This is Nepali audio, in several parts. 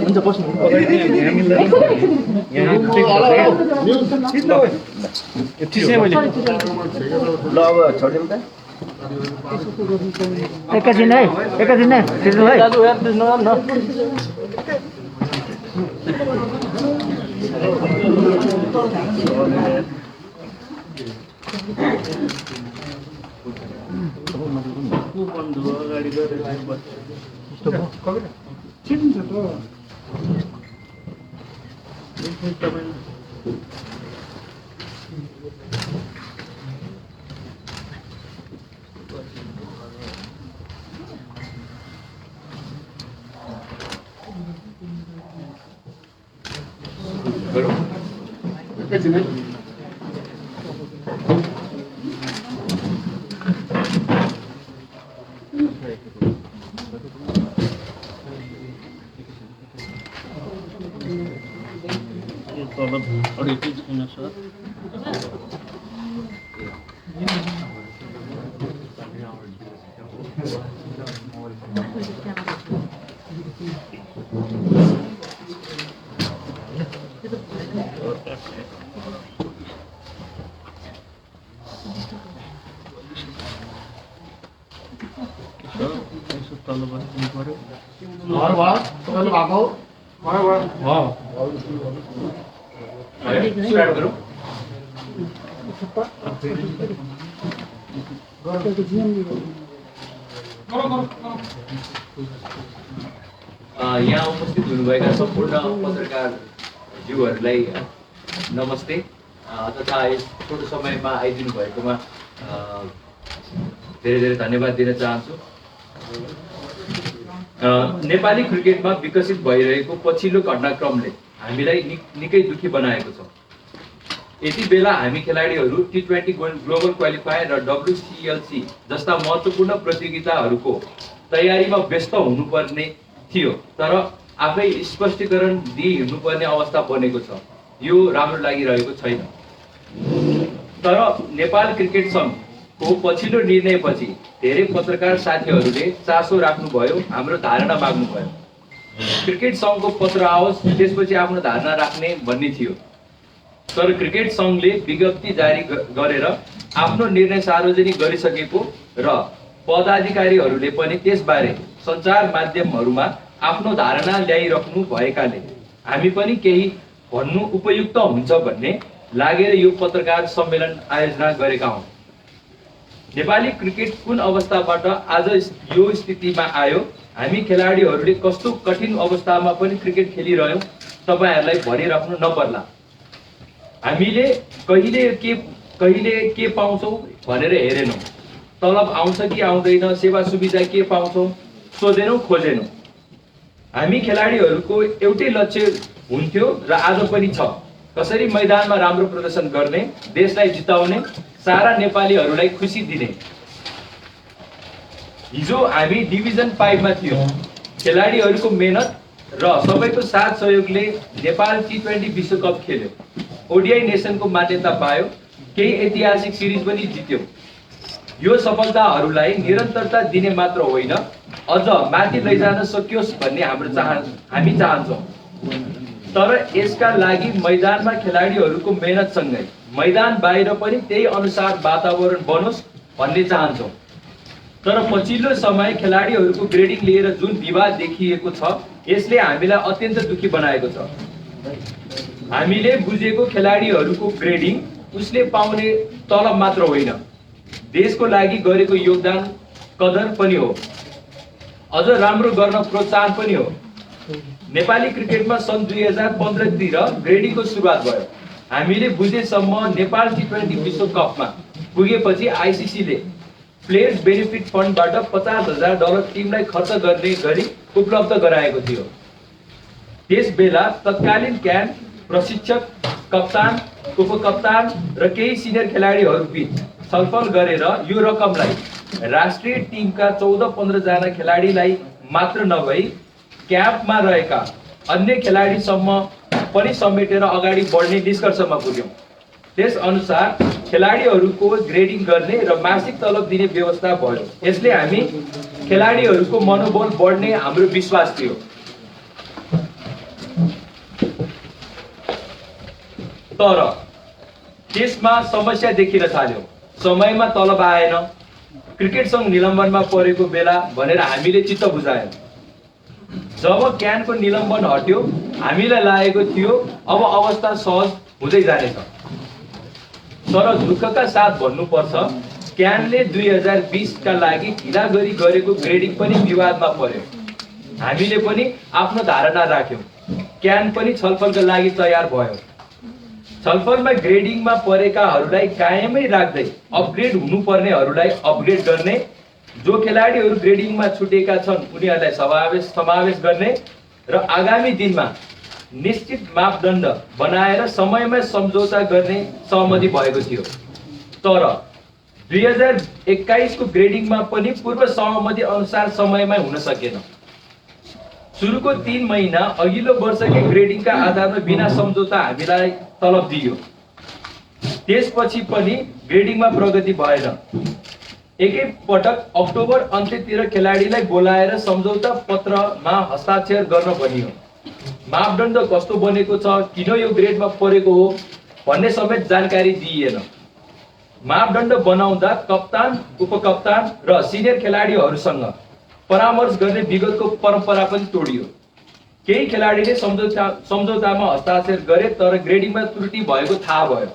हुन्छ बस्नु ल अब छोडिदिउँ त एकैछिन है छिटो है यहाँ उपस्थित हुनुभएका सम्पूर्ण पत्रकारज्यूहरूलाई नमस्ते तथा यस छोटो समयमा आइदिनु भएकोमा धेरै धेरै धन्यवाद दिन चाहन्छु। नेपाली क्रिकेटमा विकसित भइरहेको पछिल्लो घटनाक्रमले हामीलाई निकै दुखी बनाएको छ। यति बेला हामी खेलाडीहरू T20 ग्लोबल क्वालिफायर र WCLC जस्ता महत्त्वपूर्ण प्रतियोगिताहरूको तयारीमा व्यस्त हुनुपर्ने थियो, तर आफै स्पष्टीकरण दिई हिँड्नुपर्ने अवस्था बनेको छ। यो राम्रो लागिरहेको छैन। तर नेपाल क्रिकेट सङ्घको पछिल्लो निर्णयपछि धेरै पत्रकार साथीहरूले चासो राख्नुभयो, हाम्रो धारणा माग्नुभयो। क्रिकेट सङ्घको पत्र आओस् त्यसपछि आफ्नो धारणा राख्ने भन्ने थियो। तर क्रिकेट सङ्घले विज्ञप्ति जारी गरेर आफ्नो निर्णय सार्वजनिक गरिसकेको र पदाधिकारीहरूले पनि त्यसबारे सञ्चार माध्यमहरूमा आफ्नो धारणा ल्याइराख्नु भएकाले हामी पनि केही भन्नु उपयुक्त हुन्छ भन्ने लागेर यो पत्रकार सम्मेलन आयोजना गरेका हौँ। नेपाली क्रिकेट कुन अवस्थाबाट आज यो स्थितिमा आयो, हामी खेलाडीहरूले कस्तो कठिन अवस्थामा पनि क्रिकेट खेलिरह्यौँ, तपाईँहरूलाई भनिराख्नु नपर्ला। हामीले कहिले के पाउँछौँ भनेर हेरेनौँ, तलब आउँछ कि आउँदैन, सेवा सुविधा के पाउँछौँ सोधेनौँ खोजेनौँ। हामी खेलाडीहरूको एउटै लक्ष्य हुन्थ्यो र आज पनि छ, कसरी मैदानमा राम्रो प्रदर्शन गर्ने, देशलाई जिताउने, सारा नेपालीहरूलाई खुसी दिने। हिजो हामी डिभिजन 5 मा थियौँ। खेलाडीहरूको मेहनत र सबैको साथ सहयोगले नेपाल T20 विश्वकप खेल्यो, ODI नेसनको मान्यता पायो, केही ऐतिहासिक सिरिज पनि जित्यो। यो सफलताहरूलाई निरन्तरता दिने मात्र होइन, अझ माथि लैजान सकियोस् भन्ने हामी चाहन्छौँ। तर यसका लागि मैदानमा खेलाडीहरूको मेहनतसँगै मैदान बाहिर पनि त्यही अनुसार वातावरण बनोस् भन्ने चाहन्छौँ। तर पछिल्लो समय खेलाडीहरूको ग्रेडिङ लिएर जुन विवाद देखिएको छ, यसले हामीलाई अत्यन्त दुखी बनाएको छ। हामीले बुझेको खेलाडीहरूको ग्रेडिङ उसले पाउने तलब मात्र होइन, देशको लागि गरेको योगदान कदर पनि हो, अझ राम्रो गर्न प्रोत्साहन पनि हो। नेपाली क्रिकेटमा सन् 2015 तिर ग्रेडिङको सुरुवात भयो। हामीले बुझेसम्म नेपाल T20 विश्वकपमा पुगेपछि ICC ले प्लेयर्स बेनिफिट फन्डबाट $50,000 टिमलाई खर्च गर्ने गरी उपलब्ध गराएको थियो। त्यस बेला तत्कालीन क्याम्प प्रशिक्षक, कप्तान, उपकप्तान र केही सिनियर खेलाडीहरू बीच छलफल गरेर यो रकमलाई राष्ट्रिय टिमका 14-15 जना खेलाडीलाई मात्र नभई क्याम्पमा रहेका अन्य खेलाडीसम्म पनि समेटेर अगाडि बढ्ने निष्कर्षमा पुग्यौँ। त्यस अनुसार खेलाडीहरूको ग्रेडिङ गर्ने र मासिक तलब दिने व्यवस्था भयो। यसले हामी खेलाडीहरूको मनोबल बढ्ने हाम्रो विश्वास थियो। तर त्यसमा समस्या देखिन थाल्यो। समयमा तलब आएन, क्रिकेट सङ्घ निलम्बनमा परेको बेला भनेर हामीले चित्त बुझायौँ। जब क्यानको निलम्बन हट्यो हामीलाई लागेको थियो अब अवस्था सहज हुँदै जानेछ। तर दुःखका साथ भन्नुपर्छ, क्यानले 2020 का लागि ढिला गरी गरेको ग्रेडिङ पनि विवादमा पर्यो। हामीले पनि आफ्नो धारणा राख्यौँ, क्यान पनि छलफलका लागि तयार भयो। छलफलमा ग्रेडिङमा परेकाहरूलाई कायमै राख्दै अपग्रेड हुनुपर्नेहरूलाई अपग्रेड गर्ने, जो खेलाडीहरू ग्रेडिङमा छुटेका छन् उनीहरूलाई समावेश गर्ने र आगामी दिनमा निश्चित मापदण्ड बनाएर समयमै सम्झौता गर्ने सहमति भएको थियो। तर 2021 को ग्रेडिङमा पनि पूर्व सहमति अनुसार समयमै हुन सकेन। सुरुको 3 महिना अघिल्लो वर्षकै ग्रेडिङका आधारमा बिना सम्झौता हामीलाई तलब दियो। त्यसपछि पनि ग्रेडिङमा प्रगति भएन। एकै पटक अक्टोबर अन्त्यतिर खेलाडीलाई बोलाएर सम्झौता पत्रमा हस्ताक्षर गर्न भनियो। मापदण्ड कस्तो बनेको छ, किन यो ग्रेडमा परेको हो भन्ने समेत जानकारी दिइएन। मापदण्ड बनाउँदा कप्तान, उपकप्तान र सिनियर खेलाडीहरूसँग परामर्श गर्ने विगतको परम्परा पनि तोडियो। केही खेलाडीले सम्झौतामा हस्ताक्षर गरे तर ग्रेडिङमा त्रुटि भएको थाहा भयो।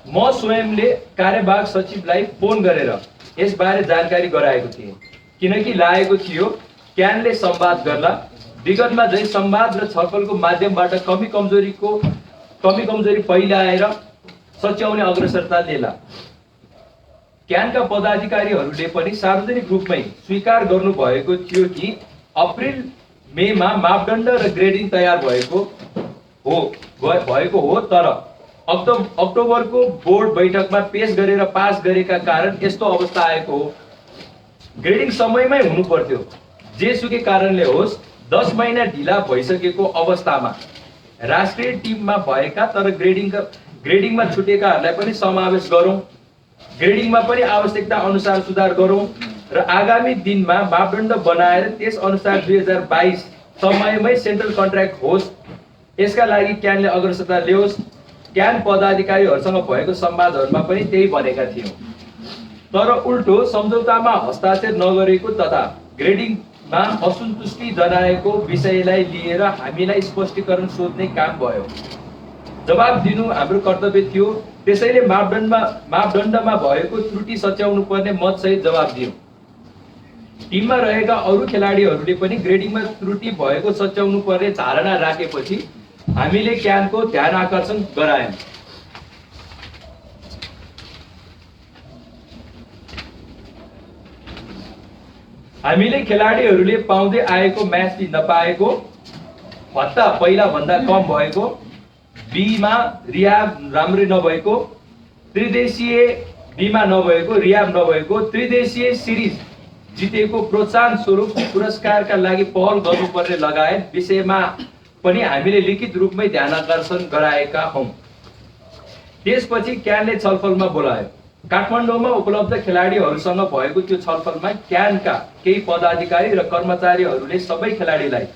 म स्वयंले कार्यवाहक सचिवलाई फोन गरेर यसबारे जानकारी गराएको थिएँ, किनकि लागेको थियो क्यानले संवाद गर्ला। विगतमा झै संवाद र छलफलको माध्यमबाट कमी कमजोरी पहिलाएर सच्याउने अग्रसरता लिएला। क्यानका पदाधिकारीहरूले पनि सार्वजनिक रूपमै स्वीकार गर्नुभएको थियो कि अप्रिल मेमा मापदण्ड र ग्रेडिङ तयार भएको हो, तर अक्टोबरको बोर्ड बैठकमा पेश गरेर पास गरेका कारण यस्तो अवस्था आएको हो। ग्रेडिङ समयमै हुनु पर्थ्यो। जेसुकै कारणले होस् 10 महिना ढिला भइसकेको अवस्थामा राष्ट्रिय टिममा भएका तर ग्रेडिङमा छुटेकाहरूलाई पनि समावेश गरौँ, ग्रेडिङमा पनि आवश्यकता अनुसार सुधार गरौँ र आगामी दिनमा मापदण्ड बनाएर त्यस अनुसार 2022 समयमै सेन्ट्रल कन्ट्र्याक्ट होस्, यसका लागि क्यानले अग्रसरता ल्याओस्। क्यान पदाधिकारीहरूसँग भएको संवादहरूमा पनि त्यही भनेका थियौँ। तर उल्टो सम्झौतामा हस्ताक्षर नगरेको तथा ग्रेडिङमा असन्तुष्टि जनाएको विषयलाई लिएर हामीलाई स्पष्टीकरण सोध्ने काम भयो। जवाब दिनु हाम्रो कर्तव्य थियो। त्यसैले मापदण्डमा भएको त्रुटि सच्याउनु पर्ने मतसहित जवाब दियौँ। टिममा रहेका अरू खेलाडीहरूले पनि ग्रेडिङमा त्रुटि भएको सच्याउनु पर्ने धारणा राखेपछि हामीले क्यानको ध्यान आकर्षण गरायौँ। हामीले खेलाडीहरूले पाउँदै आएको म्याच फी नपाएको, भत्ता पहिला भन्दा कम भएको, बीमा रिहाब राम्रै नभएको, त्रिदेशीय बीमा नभएको, रिहाब नभएको, त्रिदेशीय सिरिज जितेको प्रोत्साहन स्वरूप पुरस्कारका लागि पहल गर्नुपर्ने लगायत विषयमा पनि हामीले लिखित रूपमै ध्यान आकर्षण गराएका हौँ। त्यसपछि क्यानले छलफलमा बोलायो। काठमाडौँमा उपलब्ध खेलाडीहरूसँग भएको त्यो छलफलमा क्यानका केही पदाधिकारी र कर्मचारीहरूले सबै खेलाडीलाई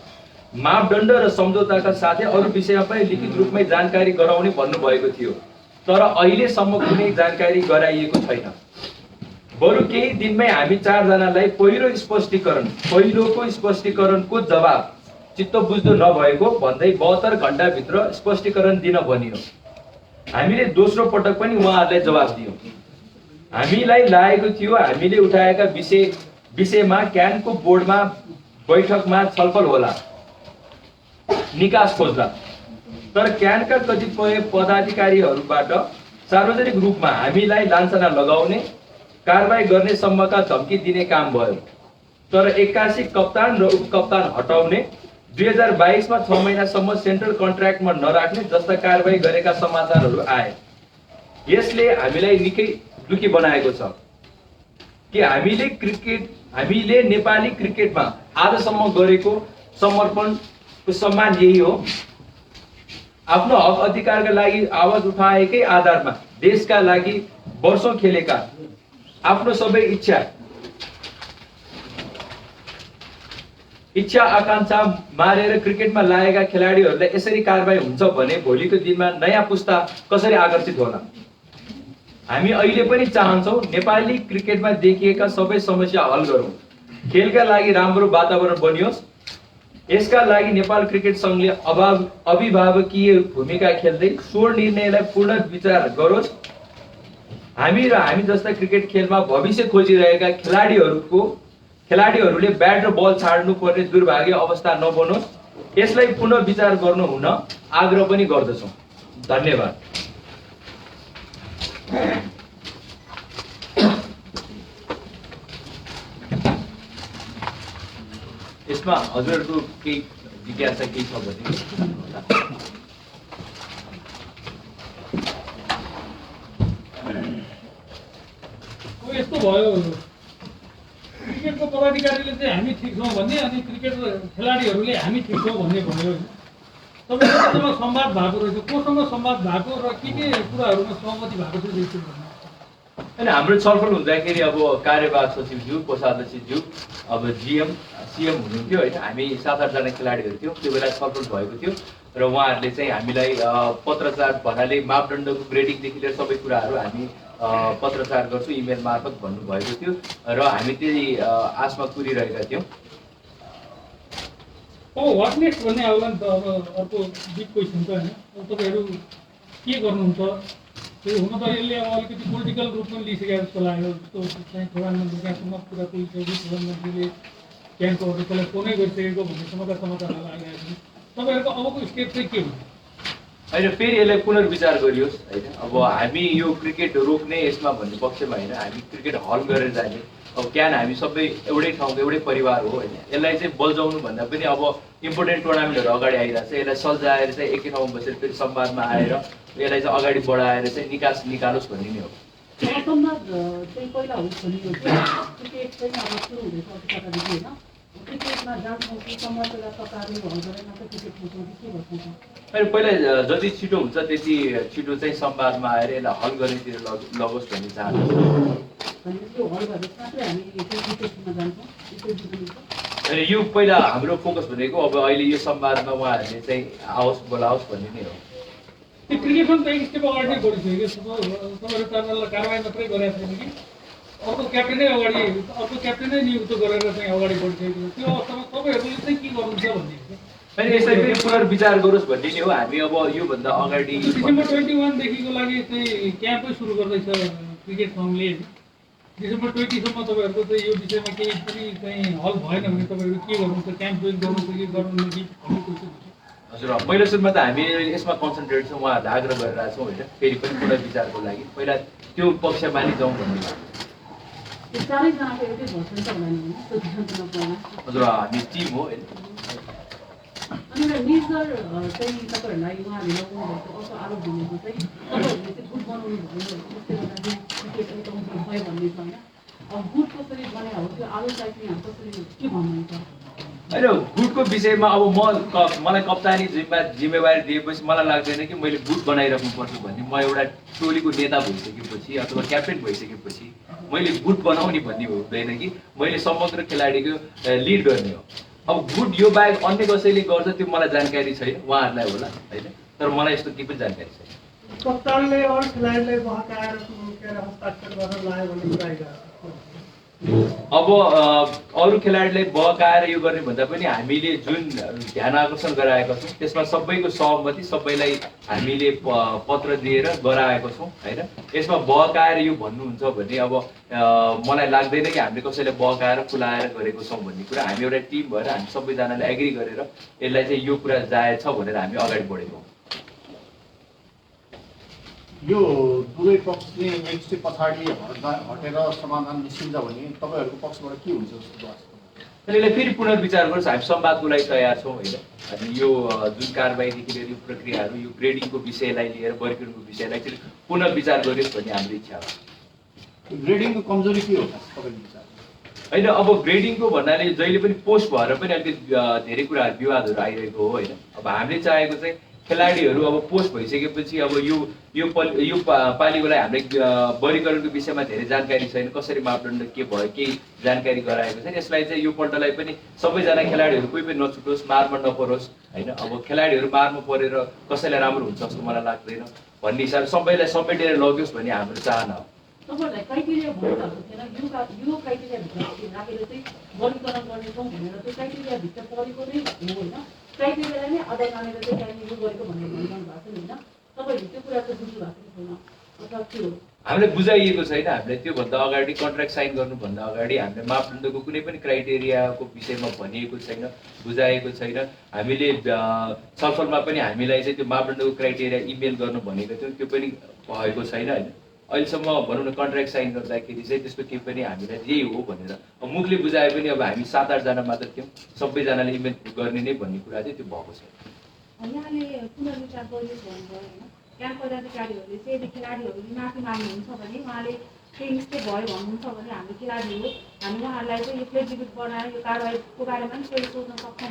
मापदण्ड र सम्झौताका साथै अरू विषयमा पनि लिखित रूपमै जानकारी गराउने भन्नुभएको थियो। तर अहिलेसम्म कुनै जानकारी गराइएको छैन। बरु केही दिनमै हामी 4 जनालाई पहिलोको स्पष्टीकरणको जवाब चित्त बुझ्दो नभएको भन्दै 72 घण्टाभित्र स्पष्टीकरण दिन भनियो। हामीले दोस्रो पटक पनि उहाँहरूलाई जवाब दियौँ। हामीलाई लागेको थियो हामीले उठाएका विषयमा क्यानको बोर्डमा बैठकमा छलफल होला, निकास खोज्ला। तर क्यानका कतिपय पदाधिकारीहरूबाट सार्वजनिक रूपमा हामीलाई लाञ्छना लगाउने, कारबाही गर्ने सम्मका धम्की दिने काम भयो। तर 81 कप्तान र उपकप्तान हटाउने, 2022 मा 6 महिनासम्म सेन्ट्रल कन्ट्र्याक्टमा नराख्ने जस्ता कारबाही गरेका समाचारहरू आए। यसले हामीलाई निकै दुखी बनाएको छ कि हामीले नेपाली क्रिकेटमा आजसम्म गरेको समर्पणको सम्मान यही हो। आफ्नो हक अधिकारका लागि आवाज उठाएकै आधारमा देशका लागि वर्षौं खेलेका आफ्नो सबै इच्छा आकांक्षा मारेर क्रिकेटमा लागेका खेलाडीहरूलाई यसरी कारबाही हुन्छ भने भोलिको दिनमा नयाँ पुस्ता कसरी आकर्षित होला? हामी अहिले पनि चाहन्छौँ नेपाली क्रिकेटमा देखिएका सबै समस्या हल गरौँ, खेलका लागि राम्रो वातावरण बनियोस्। यसका लागि नेपाल क्रिकेट संघले अभिभावकीय भूमिका खेल्दै स्वर निर्णयलाई पूर्ण विचार गरोस्। हामी र हामी जस्ता क्रिकेट खेलमा भविष्य खोजिरहेका खेलाडीहरूले ब्याट र बल छाड्नु पर्ने दुर्भाग्य अवस्था नबनोस्। यसलाई पुनः विचार गर्नु हुन आग्रह पनि गर्दछौँ। धन्यवाद। यसमा हजुरहरूको केही जिज्ञासा केही छ भने यस्तो भयो, क्रिकेटको पदाधिकारीले चाहिँ हामी ठिक छौँ भन्ने अनि क्रिकेट खेलाडीहरूले हामी ठिक छौँ भन्ने भयो। तपाईँसँग संवाद भएको रहेछ, कोसँग संवाद भएको र के कुराहरूमा सहमति भएको छ? होइन, हाम्रो छलफल हुँदाखेरि अब कार्यवाहक सचिवज्यू, कोषाध्यक्षज्यू, अब जिएम सिएम हुनुहुन्थ्यो होइन। हामी 7-8 जना खेलाडीहरू थियौँ, त्यो बेला छलफल भएको थियो र उहाँहरूले चाहिँ हामीलाई पत्रचार भन्नाले मापदण्डको ग्रेडिङदेखि लिएर सबै कुराहरू हामी पत्रचार गर्छु इमेल मार्फत भन्नुभएको थियो र हामी त्यही आशमा कुरिरहेका थियौँ। अब वाट नेक्स्ट भन्ने आउला नि त। अब अर्को बिग क्वेसन त होइन, अब तपाईँहरू के गर्नुहुन्छ? त्यो हुन त यसले अब अलिकति पोलिटिकल रूपमा लिइसकेको जस्तो लाग्यो। जस्तो चाहिँ प्रधानमन्त्री त्यहाँसम्म कुरा पुगिसक्यो, प्रधानमन्त्रीले क्याम्पहरू त्यसलाई फोनै गरिसकेको भन्ने समाचारहरू आइरहेको छ। तपाईँहरूको अबको स्टेप चाहिँ के हुन्छ? होइन, फेरि यसलाई पुनर्विचार गरियोस् होइन। अब हामी यो क्रिकेट रोक्ने यसमा भन्ने पक्षमा होइन, हामी क्रिकेट हल गरेर जाने। अब क्यान हामी सबै एउटै ठाउँको एउटै परिवार हो होइन। यसलाई चाहिँ बल्झाउनु भन्दा पनि अब इम्पोर्टेन्ट टुर्नामेन्टहरू अगाडि आइरहेको छ, यसलाई सल्झाएर चाहिँ एकै ठाउँमा बसेर फेरि संवादमा आएर यसलाई चाहिँ अगाडि बढाएर चाहिँ निकालोस् भन्ने नै हो। संवाद चाहिँ पहिला हो भनेको क्रिकेट चाहिँ अब सुरु हुँदैछ अलिकतादेखि होइन। क्रिकेटमा जान्छौँ कि समयलाई सरकारले हल गरेर मात्रै क्रिकेट खेल्छौँ कि के गर्छौँ? होइन, पहिला जति छिटो हुन्छ त्यति छिटो चाहिँ संवादमा आएर यसलाई हल गर्नेतिर लगोस् भन्ने चाहन्छु। त्यो हल गरेर मात्रै हामी क्रिकेटमा जान्छौँ। अनि यो पहिला हाम्रो फोकस भनेको अब अहिले यो संवादमा उहाँहरूले चाहिँ बोलाओस् भन्ने नै हो। त्यो क्रिकेटमा त एक स्टेप अगाडि नै बढिसक्यो। तपाईँहरू कारवाही मात्रै गरेका छैन कि अर्को क्याप्टेनै नियुक्त गरेर चाहिँ अगाडि बढिसकेको। त्यो अवस्थामा तपाईँहरूले चाहिँ के गर्नुहुन्छ भन्ने अनि यसलाई फेरि पुनर्विचार गरोस् भन्ने नै हो। हामी अब योभन्दा अगाडि डिसेम्बर 21 देखिको लागि चाहिँ क्याम्पै सुरु गर्दैछ क्रिकेट सङ्घले। डिसेम्बर 20सम्म तपाईँहरूको चाहिँ यो विषयमा केही पनि चाहिँ हल भएन भने तपाईँहरू के गर्नुहुन्छ? क्याम्प जोइन गर्नुहुन्छ कि गर्नुहुन्न कि भन्ने क्वेसन छ। हजुर, पहिलो सुरुमा त हामी यसमा कन्सन्ट्रेट छौँ, उहाँहरूले आग्रह गरिरहेको छौँ होइन। फेरि पनि पुनर्विचारको लागि पहिला त्यो पक्षमा नै जाउँ भन्ने। हजुर, हामी टिम हो होइन। अनि निर्जर चाहिँ तपाईँहरूलाई उहाँहरूले लगाउनुभएको अर्को आरोप भनेको चाहिँ तपाईँहरूले चाहिँ गुट बनाउनु भयो, त्यसले गर्दा क्रिकेट एकदम भयो भन्ने छ होइन। अब गुट कसरी बनायो हो त्यो आरोपलाई चाहिँ हामी कसरी के भन्नुहुन्छ? होइन, गुटको विषयमा अब मलाई कप्तानी जिम्मेवारी दिएपछि मलाई लाग्दैन कि मैले गुट बनाइराख्नुपर्छ भन्ने। म एउटा टोलीको नेता भइसकेपछि अथवा क्याप्टेन भइसकेपछि मैले गुट बनाउने भन्ने हुँदैन कि मैले समग्र खेलाडीको लिड गर्ने हो। अब गुट यो बाहेक अन्य कसैले गर्छ त्यो मलाई जानकारी छैन, उहाँहरूलाई होला होइन। तर मलाई यस्तो केही पनि जानकारी छैन। कप्तानले अरू खेलाडीलाई बहकाएर हस्ताक्षर गरेर लायो भन्ने कुरा अब अरू खेलाडीलाई बहकाएर यो गर्ने भन्दा पनि हामीले जुन ध्यान आकर्षण गराएका छौँ त्यसमा सबैको सहमति, सबैलाई हामीले पत्र दिएर गराएका छौँ होइन। यसमा बहकाएर यो भन्नुहुन्छ भने अब मलाई लाग्दैन कि हामीले कसैलाई बहकाएर फुलाएर गरेको छौँ भन्ने कुरा। हामी एउटा टिम भएर हामी सबैजनाले एग्री गरेर यसलाई चाहिँ यो कुरा जायज छ भनेर हामी अगाडि बढेको हौँ। यो दुवै पक्षले नेक्स्ट पछाडि हटेर समाधान निस्किन्छ भने तपाईँहरूको पक्षबाट के हुन्छ जस्तो लाग्छ? यसलाई फेरि पुनर्विचार गर्छ। हामी संवादको लागि तयार छौँ होइन। अनि यो जुन कारबाहीदेखि लिएर यो प्रक्रियाहरू, यो ग्रेडिङको विषयलाई लिएर वर्गीकरणको विषयलाई चाहिँ पुनर्विचार गरियोस् भन्ने हाम्रो इच्छा हो। ग्रेडिङको कमजोरी के हो तपाईँको विचार? होइन, अब ग्रेडिङको भन्नाले जहिले पनि पोस्ट भएर पनि अलिकति धेरै कुराहरू विवादहरू आइरहेको हो होइन। अब हामीले चाहेको चाहिँ खेलाडीहरू अब पोस्ट भइसकेपछि अब यो पालिकोलाई हामीले वर्गीकरणको विषयमा धेरै जानकारी छैन, कसरी मापदण्ड के भयो केही जानकारी गराएको छैन। यसलाई चाहिँ यो पल्टलाई पनि सबैजना खेलाडीहरू कोही पनि नछुटोस्, मारमा नपरोस् होइन। अब खेलाडीहरू मारमा परेर कसैलाई राम्रो हुन्छ जस्तो मलाई लाग्दैन भन्ने हिसाबले सबैलाई समेटेर लग्योस् भन्ने हाम्रो चाहना हो। तपाईँहरूलाई क्राइटेरिया भन्नुभएको थिएन, यो क्राइटेरियाभित्र राखेर चाहिँ वर्गीकरण गर्नेछौँ भनेर त्यो क्राइटेरियाभित्र परेको नै हो होइन, क्राइटेरियालाई नै आधार मानेर चाहिँ त्यहाँनिर यो गरेको भनेर भनिरहनु भएको छ होइन। तपाईँहरूले त्यो कुरा चाहिँ बुझ्नु भएको छैन अथवा के हो? हामीले बुझाइएको छैन। हामीले त्योभन्दा अगाडि कन्ट्र्याक्ट साइन गर्नुभन्दा अगाडि हामीले मापदण्डको कुनै पनि क्राइटेरियाको विषयमा भनिएको छैन, बुझाएको छैन। हामीले छलफलमा पनि हामीलाई चाहिँ त्यो मापदण्डको क्राइटेरिया इमेल गर्नु भनेको थियो, त्यो पनि भएको छैन होइन। अहिलेसम्म भनौँ न कन्ट्र्याक्ट साइन गर्दाखेरि चाहिँ त्यस्तो केही पनि हामीलाई यही हो भनेर मुखले बुझाए पनि अब हामी 7-8 जना मात्र थियौँ, सबैजनाले इमेल गर्ने नै भन्ने कुरा चाहिँ त्यो भएको छैन। यहाँले पुनर्विचार गरियोस् भन्नुभयो होइन, क्याम्प पदाधिकारीहरूले चाहिँ यदि खेलाडीहरूले माफी माग्नुहुन्छ भने उहाँले केही मिस्टेक भयो भन्नुहुन्छ भने हाम्रो खेलाडी हो, हामी उहाँहरूलाई चाहिँ यो फ्लेक्सिबिलिटी बनाएर यो कारवाहीको बारेमा पनि कोही सोध्न सक्छौँ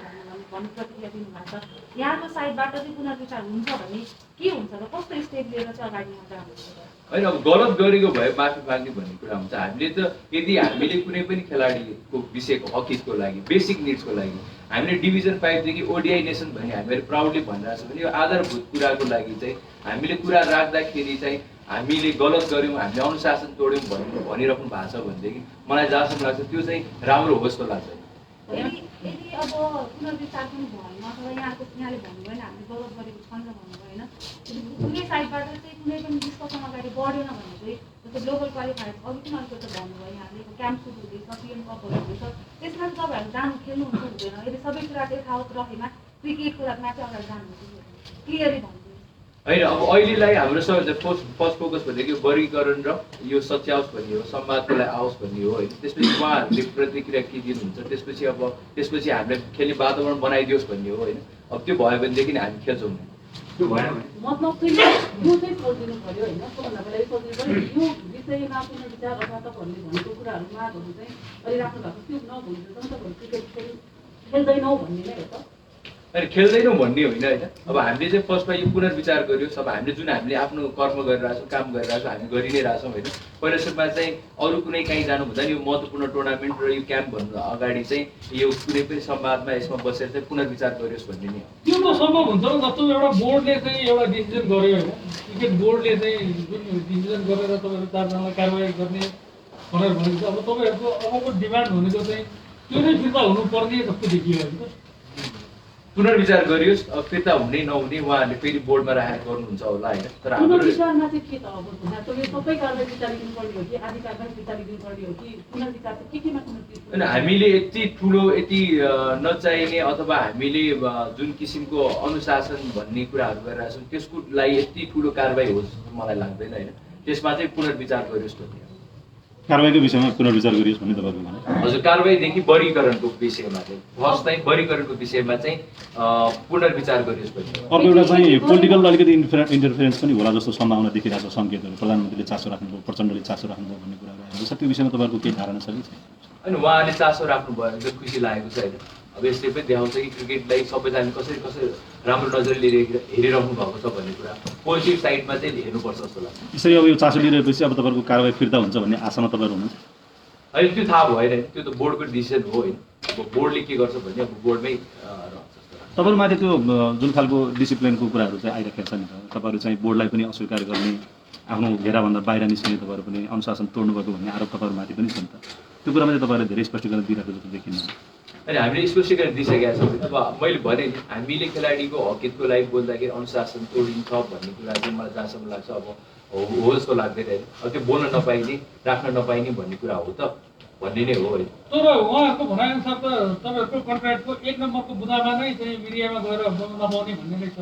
भन्ने प्रतिक्रिया दिनुभएको छ। यहाँको साइडबाट चाहिँ पुनर्विचार हुन्छ भने के हुन्छ र कस्तो स्टेप लिएर चाहिँ अगाडि जानुहुन्छ? होइन, अब गलत गरेको भए माफी माग्ने भन्ने कुरा हुन्छ। हामीले त यदि हामीले कुनै पनि खेलाडीको विषयको हकितको लागि, बेसिक निड्सको लागि हामीले डिभिजन 5 देखि ओडिआई नेसन भन्ने हामीहरू प्राउडली भनिरहेको छ भने यो आधारभूत कुराको लागि चाहिँ हामीले कुरा राख्दाखेरि चाहिँ हामीले गलत गऱ्यौँ, हामीले अनुशासन तोड्यौँ भनिराख्नु भएको छ भनेदेखि मलाई जहाँसम्म लाग्छ त्यो चाहिँ राम्रो हो जस्तो लाग्छ। यदि अब पुनर्विचार पनि भएन अथवा यहाँले भन्नुभयो भने हामीले गलत गरेको छैन भन्नुभयो होइन, कुनै साइडबाट चाहिँ कुनै पनि डिस्कसन अगाडि बढेन भने चाहिँ जस्तो ग्लोबल क्वालिफायर अघि पनि अलिकति भन्नुभयो यहाँले क्याम्प सुरु हुँदैछ, पिएम कपहरू हुँदैछ, त्यसमा चाहिँ तपाईँहरू जानु खेल्नुहुन्छ हुँदैन? यदि सबै कुरा यथावत रहेमा क्रिकेटको लागि चाहिँ अगाडि जानुहुन्छ क्लियरली भन्नु होइन। अब अहिलेलाई हाम्रो सबैभन्दा फर्स्ट फोकस भनेको वर्गीकरण र यो सच्याओस् भन्ने हो, संवादको लागि आओस् भन्ने हो होइन। त्यसपछि उहाँहरूले प्रतिक्रिया के दिनुहुन्छ, त्यसपछि हामीले खेल्ने वातावरण बनाइदियोस् भन्ने हो होइन। अब त्यो भयो भनेदेखि हामी खेल्छौँ। त्यो भएन मतलब चाहिँ यो चाहिँ सोचिदिनु पऱ्यो होइन, सबभन्दा पहिला यो सोच्नु पऱ्यो यो विषयमा पुनर्विचार अथवा तपाईँहरूले भनेको कुराहरू मागहरू चाहिँ अहिले राख्नु भएको त्यो नभइदिन्छ तपाईँहरू क्रिकेट खेल्दैनौ भन्ने नै हो त? अनि खेल्दैनौँ भन्ने होइन होइन। अब हामीले चाहिँ फर्स्टमा यो पुनर्विचार गर्यो। अब हामीले जुन हामीले आफ्नो कर्म गरिरहेछौँ, काम गरिरहेछौँ, हामी गरि नै रहेछौँ होइन। पहिलो सुरुमा चाहिँ अरू कुनै कहीँ जानुभन्दा नि यो महत्त्वपूर्ण टुर्नामेन्ट र यो क्याम्प भन्नुभन्दा अगाडि चाहिँ यो कुनै पनि संवादमा यसमा बसेर चाहिँ पुनर्विचार गरियोस् भन्ने नै हो। त्यो त सम्भव हुन्छ र जस्तो एउटा बोर्डले चाहिँ एउटा डिसिजन गर्यो होइन, क्रिकेट बोर्डले चाहिँ जुन डिसिजन गरेर तपाईँहरू 4 जनालाई कारवाही गर्ने भनेर भनेको अब तपाईँहरूको अबको डिमान्ड भनेको चाहिँ त्यो नै फिर्ता हुनुपर्ने जस्तो देखियो होइन। पुनर्विचार गरियोस्, अब फिर्ता हुने नहुने उहाँहरूले फेरि बोर्डमा राखेर गर्नुहुन्छ होला होइन। तर हाम्रो पुनर्विचारमा चाहिँ के त अब यो सबै कारवाही फिर्ता लिनुपर्ने हो कि आदि कारवाही फिर्ता लिनुपर्ने हो कि पुनर्विचार चाहिँ केमा पुनर्विचार? होइन, हामीले यति ठुलो यति नचाहिने अथवा हामीले जुन किसिमको अनुशासन भन्ने कुराहरू गरिरहेको छौँ त्यसको लागि यति ठुलो कारवाही होस् मलाई लाग्दैन होइन। त्यसमा चाहिँ पुनर्विचार गरियोस् भन्ने कारवाहीको विषयमा पुनर्विचार गरियोस् भन्ने तपाईँको भनाइ? हजुर, कारवाहीदेखि वर्गीकरणको विषयमा चाहिँ फर्स्ट चाहिँ वर्गीकरणको विषयमा चाहिँ पुनर्विचार गरियोस् भन्ने। अर्को एउटा चाहिँ पोलिटिकल अलिकति इन्टरफेरेन्स पनि होला जस्तो सम्भावना देखिरहेको छ, सङ्केतहरू प्रधानमन्त्रीले चासो राख्नुभयो, प्रचण्डले चासो राख्नुभयो भन्ने कुराहरू आएको छ। त्यो विषयमा तपाईँहरूको केही धारणा छ कि छैन? होइन, उहाँले चासो राख्नुभयो भने चाहिँ खुसी लागेको छ होइन। अब यसले पनि देखाउँछ कि क्रिकेटलाई सबैजना कसरी राम्रो नजरले हेरिराख्नु भएको छ भन्ने कुरा पोजिटिभ साइडमा चाहिँ हेर्नुपर्छ जस्तो लाग्छ। यसरी अब यो चासो लिइरहेपछि अब तपाईँहरूको कारवाही फिर्ता हुन्छ भन्ने आशामा तपाईँहरू हुनुहुन्छ? अहिले त्यो थाहा भएन, त्यो त बोर्डको डिसिजन हो होइन। अब बोर्डले के गर्छ भन्ने अब बोर्डमै रहन्छ। तपाईँहरूमाथि त्यो जुन खालको डिसिप्लिनको कुराहरू चाहिँ आइरहेको छ नि त, तपाईँहरू चाहिँ बोर्डलाई पनि अस्वीकार गर्ने, आफ्नो घेराभन्दा बाहिर निस्किने, तपाईँहरू पनि अनुशासन तोड्नुभएको भन्ने आरोप तपाईँहरूमाथि पनि छ नि त। त्यो कुरामा चाहिँ तपाईँहरूले धेरै स्पष्टीकरण दिइरहेको जस्तो देखिन्छ। अनि हामीले स्पष्टीकरण दिइसकेका छौँ। अब मैले भने हामीले खेलाडीको हकितको लागि बोल्दाखेरि अनुशासन तोडिन्छ भन्ने कुरा चाहिँ मलाई जहाँसम्म लाग्छ अब हो जस्तो लाग्दैन होइन। अब त्यो बोल्न नपाइने, राख्न नपाइने भन्ने कुरा हो त भन्ने नै हो होइन। तर उहाँहरूको भनाइअनुसार त तपाईँहरूको कन्ट्र्याक्टको 1 नम्बरको बुदामा नै चाहिँ मिडियामा गएर बोल्न नपाउने भन्ने नै छ।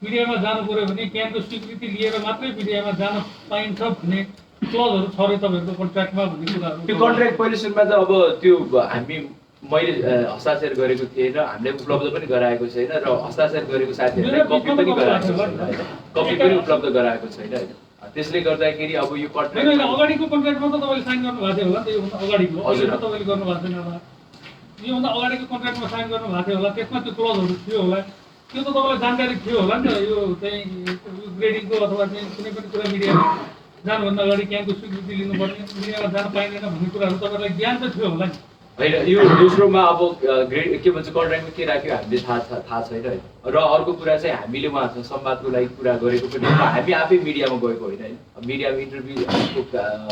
मिडियामा जानु पऱ्यो भने क्याम्पको स्वीकृति लिएर मात्रै मिडियामा जान पाइन्छ भन्ने क्लजहरू छ अरे तपाईँहरूको कन्ट्र्याक्टमा भन्ने कुराहरू? त्यो कन्ट्र्याक्ट पहिलो सुरुमा त अब त्यो मैले हस्ताक्षर गरेको थिएन, हामीले उपलब्ध पनि गराएको छैन र हस्ताक्षर गरेको साथीहरूलाई कपी पनि गराएको छैन, कपी पनि उपलब्ध गराएको छैन होइन। त्यसले गर्दाखेरि अब यो कन्ट्र्याक्ट अगाडिको कन्ट्र्याक्टमा त तपाईँले साइन गर्नुभएको थियो होला, त्योभन्दा अगाडिको हजुर तपाईँले गर्नुभएको छैन होला, योभन्दा अगाडिको कन्ट्र्याक्टमा साइन गर्नुभएको थियो होला, त्यसमा त्यो क्लजहरू थियो होला, त्यो त तपाईँलाई जानकारी थियो होला नि त यो चाहिँ ग्रेडिङको अथवा चाहिँ कुनै पनि कुरा मिडियामा जानुभन्दा अगाडि क्याम्पको स्वीकृति लिनुपर्ने मिडियामा जान पाइँदैन भन्ने कुराहरू तपाईँलाई ज्ञान त थियो होला नि होइन यो दोस्रोमा अब ग्रेड के भन्छ कन्ट्र्याक्टमा के राख्यो हामीले थाहा छैन होइन र अर्को कुरा चाहिँ हामीले उहाँसँग संवादको लागि कुरा गरेको पनि हामी आफै मिडियामा गएको होइन होइन मिडियामा इन्टरभ्यूको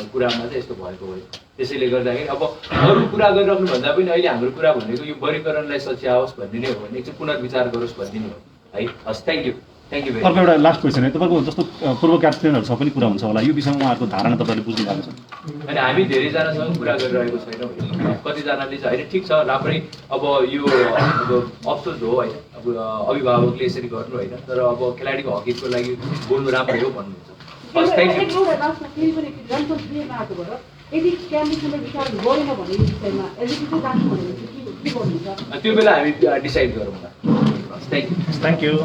कुरामा चाहिँ यस्तो भएको हो त्यसैले गर्दाखेरि अब अरू कुरा गरिराख्नुभन्दा पनि अहिले हाम्रो कुरा भनेको यो वर्गीकरणलाई सच्याओस् भन्ने नै हो भने एकचोटि पुनर्विचार गरोस् भन्ने नै हो है हस् थ्याङ्क यू भेरी अर्को एउटा लास्ट क्वेसन है तपाईँको जस्तो पूर्व क्याप्टेनहरूसँग पनि कुरा हुन्छ होला यो विषयमा उहाँहरूको धारणा तपाईँले बुझ्नु भएको छ अनि हामी धेरैजनासँग कुरा गरिरहेको छैनौँ कतिजनाले चाहिँ होइन ठिक छ राम्रै अब यो अब अफसोस हो होइन अब अभिभावकले यसरी गर्नु होइन तर अब खेलाडीको हकितको लागि बोल्नु राम्रै हो भन्नुहुन्छ हस् थ्याङ्क यू यदि क्याम्पसँग विचार गरेन भने यो विषयमा एजुकेसन राख्नु भने के गर्नुहुन्छ त्यो बेला हामी डिसाइड गरौँ थ्याङ्क यू